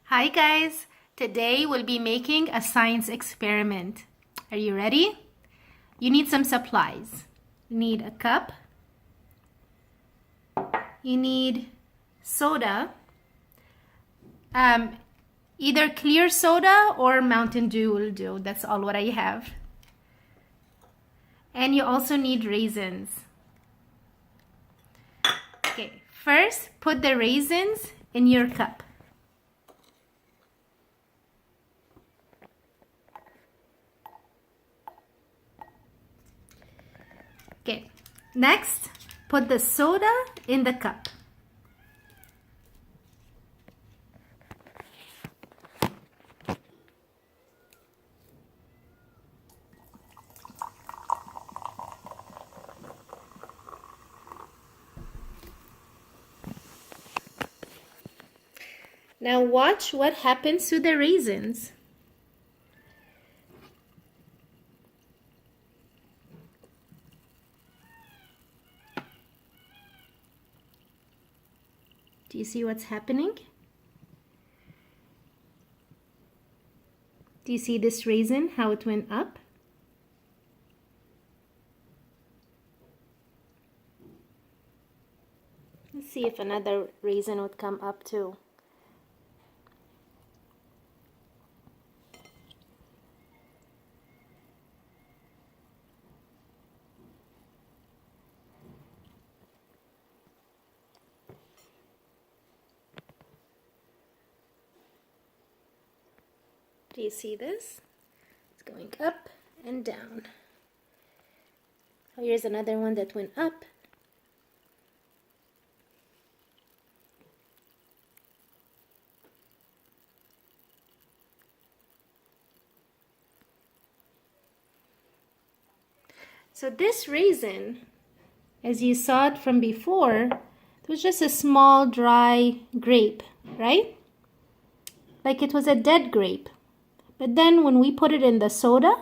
Hi guys! Today we'll be making a science experiment. Are you ready? You need some supplies. You need a cup. You need soda. Either clear soda or Mountain Dew will do. That's all what I have. And you also need raisins. Okay, first put the raisins in your cup. Okay, next, put the soda in the cup. Now watch what happens to the raisins. Do you see what's happening? Do you see this raisin, how it went up? Let's see if another raisin would come up too. Do you see this? It's going up and down. Oh, here's another one that went up. So this raisin, as you saw it from before, it was just a small dry grape, right? Like it was a dead grape. But then when we put it in the soda,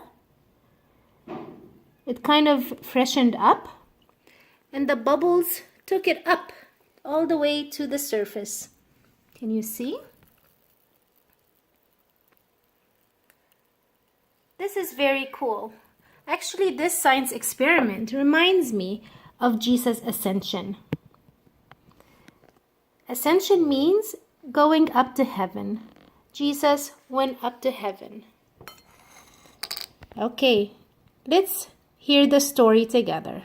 it kind of freshened up and the bubbles took it up all the way to the surface. Can you see? This is very cool. Actually, this science experiment reminds me of Jesus' ascension. Ascension means going up to heaven. Jesus went up to heaven. Okay, let's hear the story together.